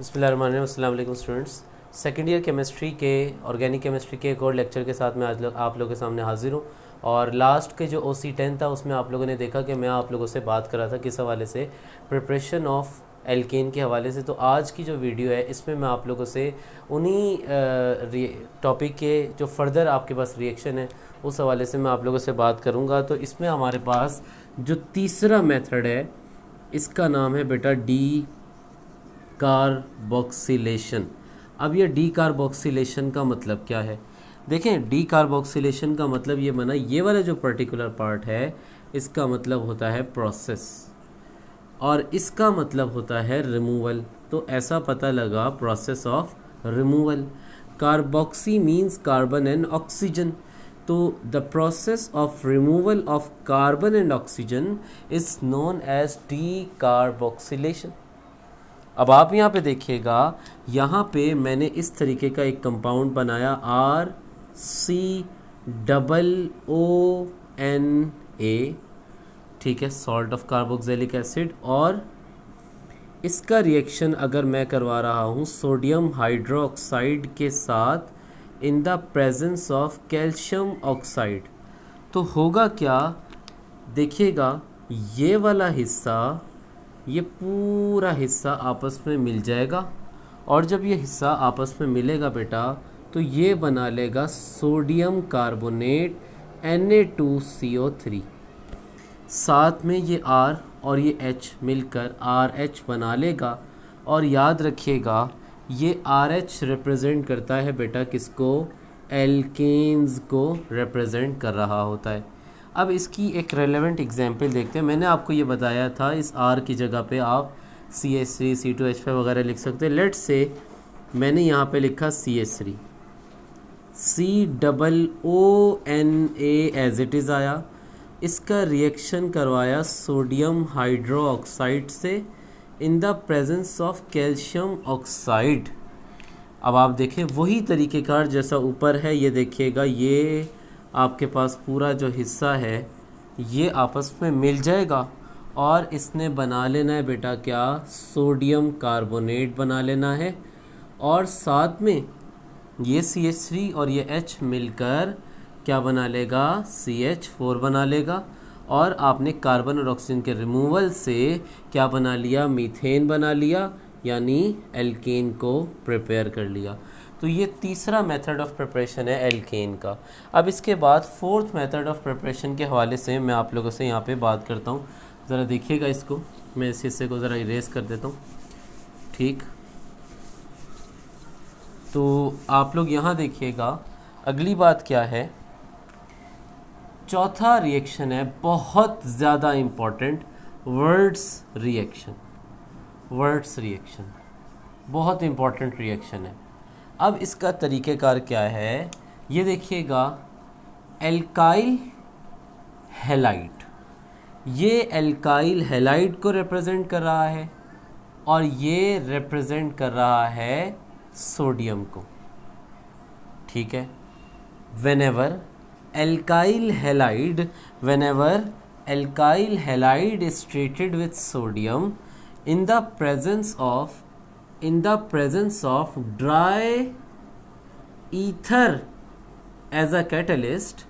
बिस्मिल्लाहिर्रहमानिर्रहीम। अस्सलाम वालेकुम स्टूडेंट्स। सेकेंड ईयर केमिस्ट्री के ऑर्गेनिक केमिस्ट्री के एक और लेक्चर के साथ मैं आज आप लोगों के सामने हाजिर हूँ। और लास्ट के जो OC10 था उसमें आप लोगों ने देखा कि मैं आप लोगों से बात कर रहा था किस हवाले से, प्रिपरेशन ऑफ एल्केन के हवाले से। तो आज की जो वीडियो है इसमें मैं आप लोगों से उन्हीं टॉपिक के जो फर्दर आपके पास रिएक्शन है उस हवाले से मैं आप लोगों से बात करूँगा। तो इसमें हमारे पास जो तीसरा मेथड है इसका नाम है बेटा डी कार्बोक्सिलेशन। अब ये डी कार्बोक्सिलेशन का मतलब क्या है? देखें, डी कार्बोक्सिलेशन का मतलब ये बना, ये वाला जो पर्टिकुलर पार्ट है इसका मतलब होता है प्रोसेस और इसका मतलब होता है रिमूवल। तो ऐसा पता लगा process of removal. Carboxy means carbon and oxygen. तो the process of removal of carbon and oxygen is known as decarboxylation. अब आप यहाँ पे देखिएगा, यहाँ पे मैंने इस तरीके का एक कंपाउंड बनाया RCOONA, ठीक है, सॉल्ट ऑफ कार्बोक्सिलिक एसिड। और इसका रिएक्शन अगर मैं करवा रहा हूँ सोडियम हाइड्रोक्साइड के साथ इन the presence of calcium oxide, तो होगा क्या? देखिएगा, ये वाला हिस्सा, ये पूरा हिस्सा आपस में मिल जाएगा और जब ये हिस्सा आपस में मिलेगा बेटा तो ये बना लेगा सोडियम कार्बोनेट Na2CO3। साथ में ये R और ये H मिलकर RH बना लेगा। और याद रखिएगा ये RH रिप्रेजेंट करता है बेटा किसको? एल्केन्स को रिप्रेजेंट कर रहा होता है। अब इसकी एक रेलेवेंट एग्जांपल देखते हैं। मैंने आपको ये बताया था इस R की जगह पे आप CH3 C2H5 वगैरह लिख सकते हैं। लेट्स से मैंने यहाँ पे लिखा CH3, COONA as it is आया। इसका रिएक्शन करवाया सोडियम हाइड्रोक्साइड से इन the presence of calcium oxide. अब आप देखें वही तरीक़ेकार जैसा ऊपर है, ये देखिएगा, ये आपके पास पूरा जो हिस्सा है ये आपस में मिल जाएगा और इसने बना लेना है बेटा क्या? सोडियम कार्बोनेट बना लेना है। और साथ में ये CH3 और ये H मिलकर क्या बना लेगा? CH4 बना लेगा। और आपने कार्बन और ऑक्सीजन के रिमूवल से क्या बना लिया? मीथेन बना लिया, यानी एल्केन को प्रिपेयर कर लिया। तो ये तीसरा मेथड ऑफ प्रिपरेशन है एल्केन का। अब इसके बाद फोर्थ मेथड ऑफ प्रिपरेशन के हवाले से मैं आप लोगों से यहाँ पे बात करता हूँ। ज़रा देखिएगा इसको, मैं इस हिस्से को ज़रा इरेज कर देता हूँ, ठीक। तो आप लोग यहाँ देखिएगा, अगली बात क्या है? चौथा रिएक्शन है बहुत ज़्यादा important, words reaction. Words reaction बहुत इम्पॉर्टेंट रिएक्शन है। अब इसका तरीक़ेकार क्या है? ये देखिएगा, एल्काइल हैलाइड, ये एल्काइल हैलाइड को रिप्रेजेंट कर रहा है और ये रिप्रेजेंट कर रहा है सोडियम को, ठीक है। whenever alkyl halide is treated with sodium in the presence of dry ether as a catalyst,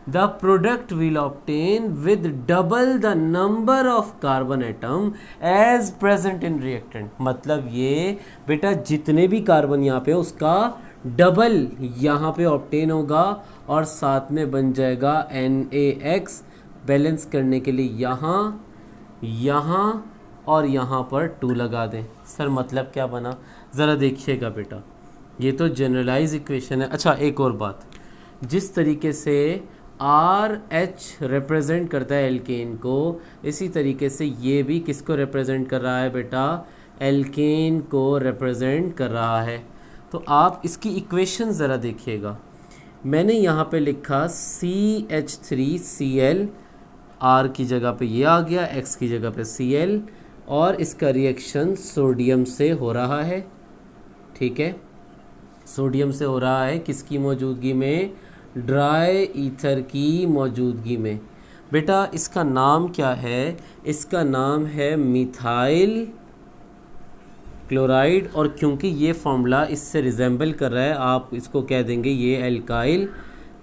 the product will obtain with double the number of carbon atom as present in reactant। मतलब ये बेटा जितने भी carbon यहाँ पे उसका double यहाँ पे ऑब्टेन होगा और साथ में बन जाएगा NaX। बैलेंस करने के लिए यहाँ और यहाँ पर 2 लगा दें। सर मतलब क्या बना? ज़रा देखिएगा बेटा, ये तो जनरलाइज इक्वेशन है। अच्छा, एक और बात, जिस तरीके से RH रिप्रेजेंट करता है एल्केन को, इसी तरीके से ये भी किसको रिप्रेजेंट कर रहा है बेटा? एल्केन को रिप्रेजेंट कर रहा है। तो आप इसकी इक्वेशन ज़रा देखिएगा, मैंने यहाँ पे लिखा CH3Cl, R की जगह पे ये आ गया, X की जगह पे Cl, और इसका रिएक्शन सोडियम से हो रहा है, ठीक है। सोडियम से हो रहा है किसकी मौजूदगी में? ड्राई ईथर की मौजूदगी में। बेटा इसका नाम क्या है? इसका नाम है मिथाइल क्लोराइड, और क्योंकि ये फॉर्मूला इससे रिजेंबल कर रहा है आप इसको कह देंगे ये एल्काइल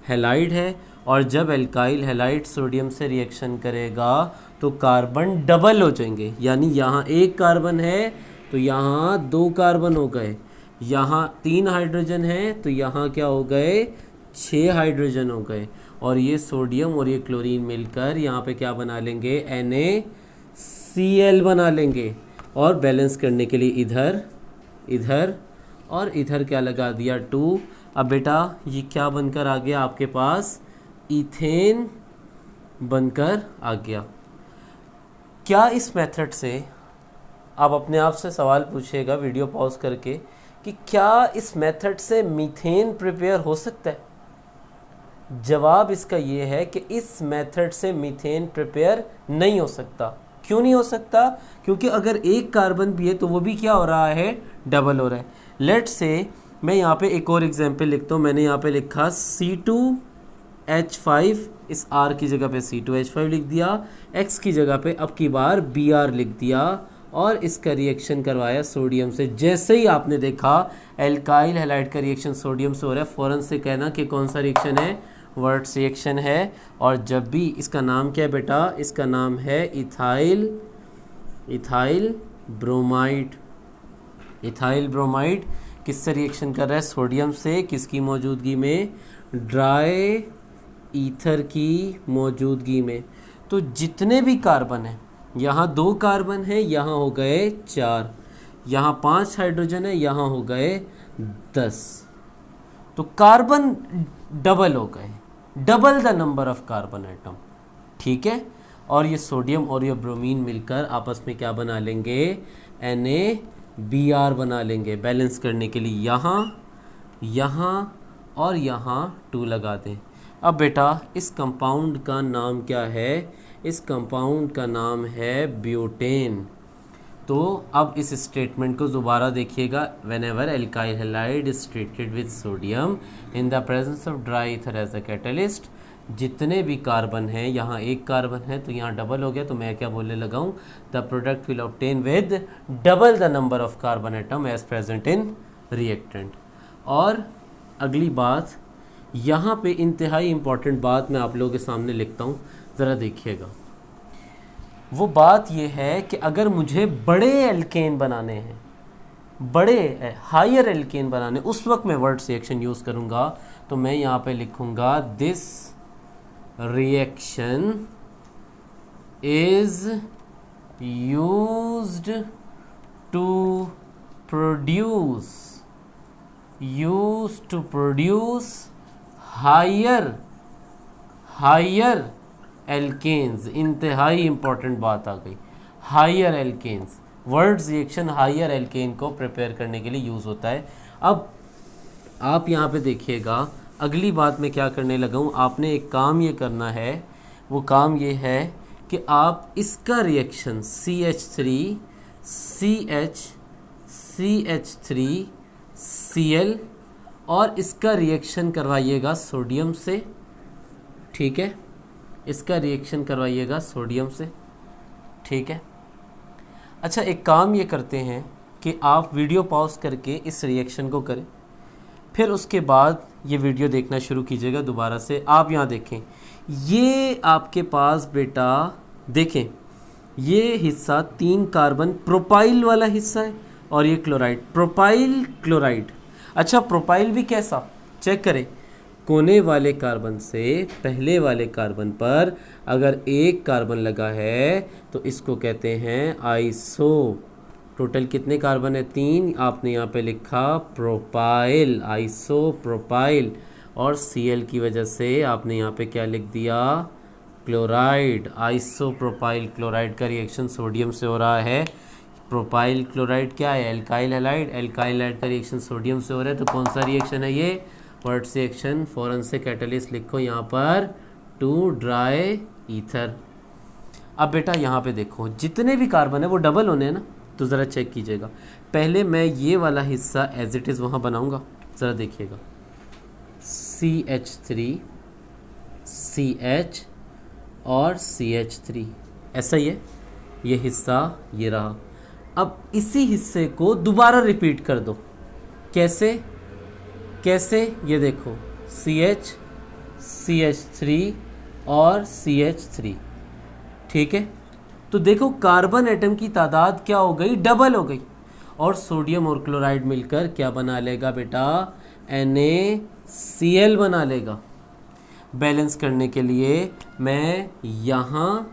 हैलाइड है। और जब एल्काइल हैलाइड सोडियम से रिएक्शन करेगा तो कार्बन डबल हो जाएंगे, यानी यहाँ एक कार्बन है तो यहाँ दो कार्बन हो गए, यहाँ 3 हाइड्रोजन है तो यहाँ क्या हो गए 6 हाइड्रोजन हो गए, और ये सोडियम और ये क्लोरीन मिलकर यहाँ पे क्या बना लेंगे NaCl बना लेंगे। और बैलेंस करने के लिए इधर इधर और इधर क्या लगा दिया 2। अब बेटा ये क्या बनकर आ गया आपके पास इथेन बनकर आ गया। क्या इस मेथड से आप अपने आप से सवाल पूछिएगा वीडियो पॉज करके कि क्या इस मेथड से मीथेन प्रिपेयर हो सकता है? जवाब इसका ये है कि इस मेथड से मीथेन प्रिपेयर नहीं हो सकता। क्यों नहीं हो सकता? क्योंकि अगर एक कार्बन भी है तो वो भी क्या हो रहा है डबल हो रहा है। लेट्स से मैं यहाँ पे एक और एग्जांपल लिखता हूँ। मैंने यहाँ पे लिखा C2H5, इस R की जगह पे C2H5 लिख दिया, X की जगह पे अब की बार Br लिख दिया और इसका रिएक्शन करवाया सोडियम से। जैसे ही आपने देखा एल्काइल हैलाइड का रिएक्शन सोडियम से हो रहा है, फ़ौरन से कहना कि कौन सा रिएक्शन है, वर्ट्स रिएक्शन है। और जब भी इसका नाम क्या है बेटा, इसका नाम है इथाइल ब्रोमाइड। इथाइल ब्रोमाइड किससे रिएक्शन कर रहा है? सोडियम से। किसकी मौजूदगी में? ड्राई ईथर की मौजूदगी में। तो जितने भी कार्बन हैं, यहाँ 2 कार्बन है, यहाँ हो गए 4, यहाँ 5 हाइड्रोजन है, यहाँ हो गए 10। तो कार्बन डबल हो गए, double the number of carbon atom. ठीक है, और ये सोडियम और ये ब्रोमीन मिलकर आपस में क्या बना लेंगे? NaBr बना लेंगे। बैलेंस करने के लिए यहाँ और यहाँ 2 लगा दें। अब बेटा इस कंपाउंड का नाम क्या है? इस कंपाउंड का नाम है ब्यूटेन। तो अब इस स्टेटमेंट को दोबारा देखिएगा। Whenever alkyl halide is treated with sodium in the presence of dry ether as a catalyst, जितने भी कार्बन हैं, यहाँ एक कार्बन है तो यहाँ डबल हो गया, तो मैं क्या बोलने लगा हूँ, the product will obtain with double the number of carbon atom as present in reactant. और अगली बात यहाँ पे इंतहाई इंपॉर्टेंट बात मैं आप लोगों के सामने लिखता हूँ, ज़रा देखिएगा। वो बात ये है कि अगर मुझे बड़े एल्केन बनाने हैं, बड़े हायर एल्केन बनाने, उस वक्त मैं वर्ड्स रिएक्शन यूज़ करूँगा। तो मैं यहाँ पे लिखूँगा this reaction is used to produce higher alkanes. इंतहाई इंपॉर्टेंट बात आ गई, higher alkanes. Wurtz reaction higher alkane को प्रिपेयर करने के लिए यूज़ होता है। अब आप यहाँ पे देखिएगा, अगली बात मैं क्या करने लगा हूँ, आपने एक काम ये करना है, वो काम ये है कि आप इसका रिएक्शन CH3CH3Cl और इसका रिएक्शन करवाइएगा सोडियम से। ठीक है, इसका रिएक्शन करवाइएगा सोडियम से। ठीक है, अच्छा एक काम ये करते हैं कि आप वीडियो पॉज करके इस रिएक्शन को करें, फिर उसके बाद ये वीडियो देखना शुरू कीजिएगा दोबारा से। आप यहाँ देखें, ये आपके पास बेटा देखें, ये हिस्सा 3 कार्बन प्रोपाइल वाला हिस्सा है और ये क्लोराइड, प्रोपाइल क्लोराइड। अच्छा प्रोपाइल भी कैसा, चेक करें, कोने वाले कार्बन से पहले वाले कार्बन पर अगर एक कार्बन लगा है तो इसको कहते हैं आइसो। टोटल कितने कार्बन है? 3। आपने यहाँ पे लिखा प्रोपाइल, आइसो प्रोपाइल, और Cl की वजह से आपने यहाँ पे क्या लिख दिया? क्लोराइड। आइसो प्रोपाइल क्लोराइड का रिएक्शन सोडियम से हो रहा है। प्रोपाइल क्लोराइड क्या है? Alkyl halide. एल्काइल हैलाइड का रिएक्शन सोडियम से हो रहा है, तो कौन सा रिएक्शन है ये? Words reaction. फ़ौरन से कैटलिस्ट लिखो यहाँ पर 2 ड्राई ईथर। अब बेटा यहाँ पे देखो, जितने भी कार्बन है वो डबल होने हैं ना, तो ज़रा चेक कीजिएगा। पहले मैं ये वाला हिस्सा एज इट इज़ वहाँ बनाऊँगा, ज़रा देखिएगा। CH3 CH और CH3, ऐसा ही है, ये हिस्सा ये रहा। अब इसी हिस्से को दोबारा रिपीट कर दो। कैसे कैसे, ये देखो CH CH3 और CH3, ठीक है। तो देखो कार्बन एटम की तादाद क्या हो गई, डबल हो गई, और सोडियम और क्लोराइड मिलकर क्या बना लेगा बेटा, NaCl बना लेगा। बैलेंस करने के लिए मैं यहाँ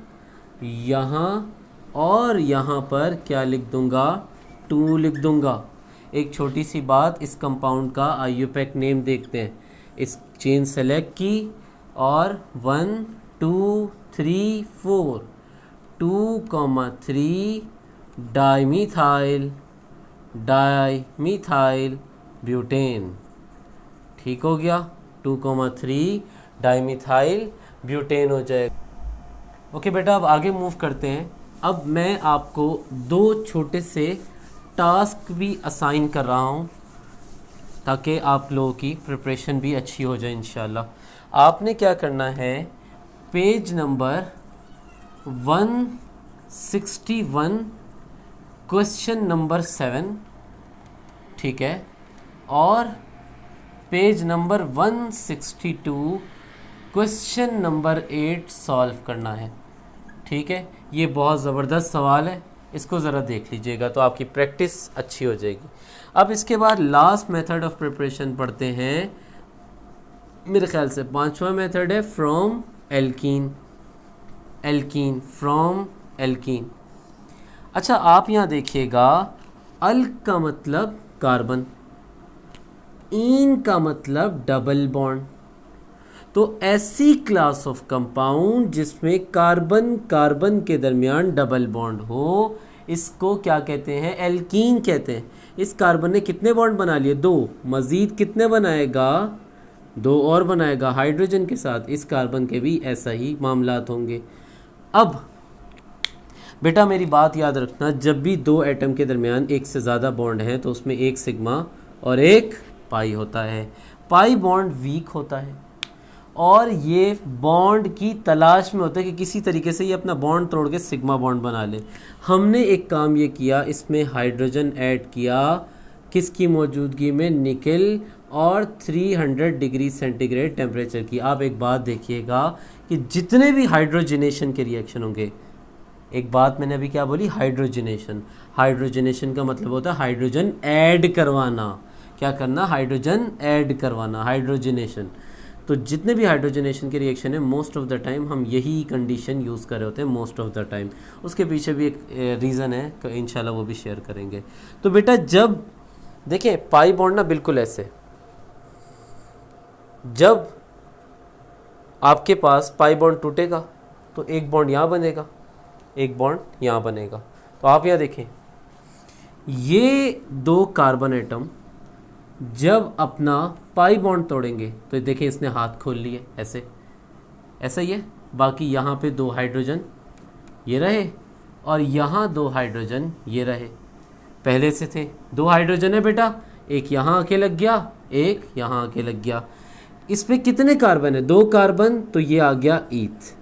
और यहाँ पर क्या लिख दूंगा, 2 लिख दूंगा। एक छोटी सी बात, इस कंपाउंड का IUPAC नेम देखते हैं। इस चेन सेलेक्ट की और 1 2 3 4 2,3 डाईमीथाइल ब्यूटेन, ठीक हो गया, 2,3 डाईमीथाइल ब्यूटेन हो जाएगा। ओके बेटा, अब आगे मूव करते हैं। अब मैं आपको 2 छोटे से टास्क भी असाइन कर रहा हूँ ताकि आप लोगों की प्रिपरेशन भी अच्छी हो जाए इंशाल्लाह। आपने क्या करना है, पेज नंबर 161 क्वेश्चन नंबर 7, ठीक है, और page number 162 question number 8 solve करना है, ठीक है। ये बहुत ज़बरदस्त सवाल है, इसको ज़रा देख लीजिएगा तो आपकी प्रैक्टिस अच्छी हो जाएगी। अब इसके बाद लास्ट मेथड ऑफ प्रिपरेशन पढ़ते हैं। मेरे ख्याल से 5वां मेथड है फ्रॉम एल्कीन। अच्छा, आप यहाँ देखिएगा, अल का मतलब कार्बन, ईन का मतलब डबल बॉन्ड। तो ऐसी क्लास ऑफ कंपाउंड जिसमें कार्बन कार्बन के दरमियान डबल बॉन्ड हो, इसको क्या कहते हैं, एल्कीन कहते हैं। इस कार्बन ने कितने बॉन्ड बना लिए, 2, मज़ीद कितने बनाएगा, 2 और बनाएगा हाइड्रोजन के साथ। इस कार्बन के भी ऐसा ही मामलात होंगे। अब बेटा मेरी बात याद रखना, जब भी 2 एटम के दरमियान एक से ज़्यादा बॉन्ड हैं तो उसमें एक सिग्मा और एक पाई होता है। पाई बॉन्ड वीक होता है और ये बॉन्ड की तलाश में होता है कि किसी तरीके से ये अपना बॉन्ड तोड़ के सिग्मा बॉन्ड बना ले। हमने एक काम ये किया, इसमें हाइड्रोजन ऐड किया, किसकी मौजूदगी में, निकल, और 300 डिग्री सेंटीग्रेड टेम्परेचर की। आप एक बात देखिएगा कि जितने भी हाइड्रोजनेशन के रिएक्शन होंगे, एक बात मैंने अभी क्या बोली, हाइड्रोजनेशन का मतलब होता है हाइड्रोजन ऐड करवाना। क्या करना, हाइड्रोजन ऐड करवाना, हाइड्रोजनेशन। तो जितने भी हाइड्रोजनेशन के रिएक्शन है, मोस्ट ऑफ द टाइम हम यही कंडीशन यूज़ कर रहे होते हैं, मोस्ट ऑफ द टाइम। उसके पीछे भी एक रीज़न है, इंशाल्लाह वो भी शेयर करेंगे। तो बेटा जब देखिए पाई बॉन्ड ना बिल्कुल ऐसे, जब आपके पास पाई बॉन्ड टूटेगा तो एक बॉन्ड यहाँ बनेगा, एक बॉन्ड यहाँ बनेगा। तो आप यहाँ देखें, ये 2 कार्बन एटम जब अपना पाई बॉन्ड तोड़ेंगे तो देखें इसने हाथ खोल लिए, ऐसे ऐसा ही है। बाकी यहाँ पे 2 हाइड्रोजन ये रहे और यहाँ 2 हाइड्रोजन ये रहे, पहले से थे। 2 हाइड्रोजन है बेटा, एक यहाँ आके लग गया, एक यहाँ आके लग गया। इसमें कितने कार्बन है, 2 कार्बन, तो ये आ गया ईथ।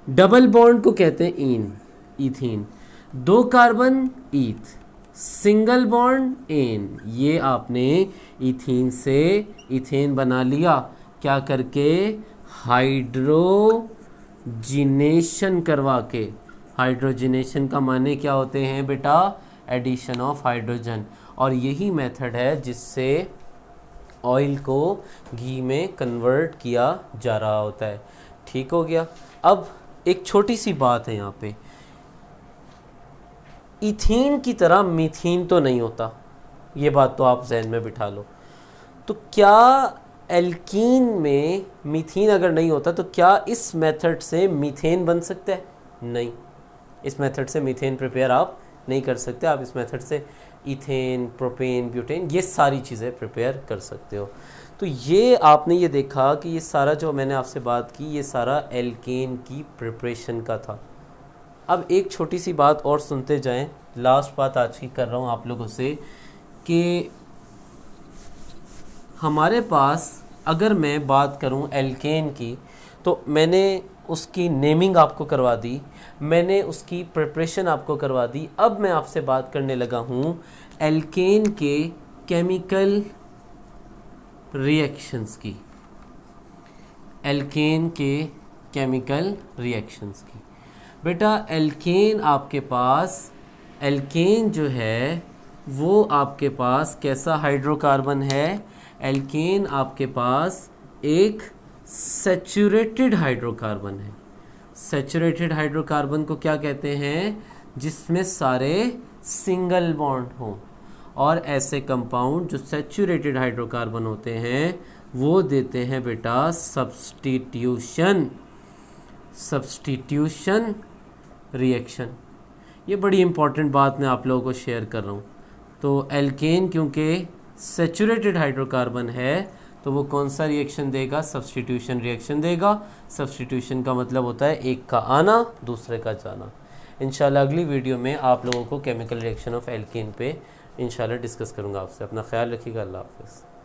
डबल बॉन्ड को कहते हैं ethene. 2 carbon eth, single bond ene, ये आपने इथीन से इथेन बना लिया, क्या करके, हाइड्रोजिनेशन करवा के। हाइड्रोजिनेशन का माने क्या होते हैं बेटा, एडिशन ऑफ हाइड्रोजन। और यही मेथड है जिससे ऑयल को घी में कन्वर्ट किया जा रहा होता है, ठीक हो गया। अब एक छोटी सी बात है यहाँ पे, इथीन की तरह मीथीन तो नहीं होता, ये बात तो आप जहन में बिठा लो। तो क्या एल्कीन में मीथीन अगर नहीं होता तो क्या इस मेथड से मीथेन बन सकता है, नहीं, इस मेथड से मीथेन प्रिपेयर आप नहीं कर सकते। आप इस मेथड से इथेन, प्रोपेन, ब्यूटेन, ये सारी चीज़ें प्रिपेयर कर सकते हो। तो ये आपने ये देखा कि ये सारा जो मैंने आपसे बात की, ये सारा एल्केन की प्रिपरेशन का था। अब एक छोटी सी बात और सुनते जाएं, लास्ट बात आज की कर रहा हूँ आप लोगों से, कि हमारे पास अगर मैं बात करूँ एल्केन की, तो मैंने उसकी नेमिंग आपको करवा दी, मैंने उसकी प्रिपरेशन आपको करवा दी। अब मैं आपसे बात करने लगा हूँ एल्केन के केमिकल रिएक्शंस की, एल्केन के केमिकल रिएक्शंस की। बेटा एल्केन आपके पास, एल्केन जो है वो आपके पास कैसा हाइड्रोकार्बन है? एल्केन आपके पास एक सैचुरेटेड हाइड्रोकार्बन है। सैचुरेटेड हाइड्रोकार्बन को क्या कहते हैं? जिसमें सारे सिंगल बॉन्ड हों। और ऐसे कंपाउंड जो सैचुरेटेड हाइड्रोकार्बन होते हैं वो देते हैं बेटा सब्स्टिट्यूशन, सब्स्टिट्यूशन रिएक्शन। ये बड़ी इंपॉर्टेंट बात मैं आप लोगों को शेयर कर रहा हूँ। तो एल्केन क्योंकि सैचुरेटेड हाइड्रोकार्बन है तो वो कौन सा रिएक्शन देगा? सब्स्टिट्यूशन रिएक्शन देगा। सब्स्टिट्यूशन का मतलब होता है एक का आना दूसरे का जाना। इंशाल्लाह अगली वीडियो में आप लोगों को केमिकल रिएक्शन ऑफ एल्केन पे इंशाल्लाह डिस्कस करूँगा आपसे। अपना ख्याल रखिएगा। अल्लाह हाफ़िज़।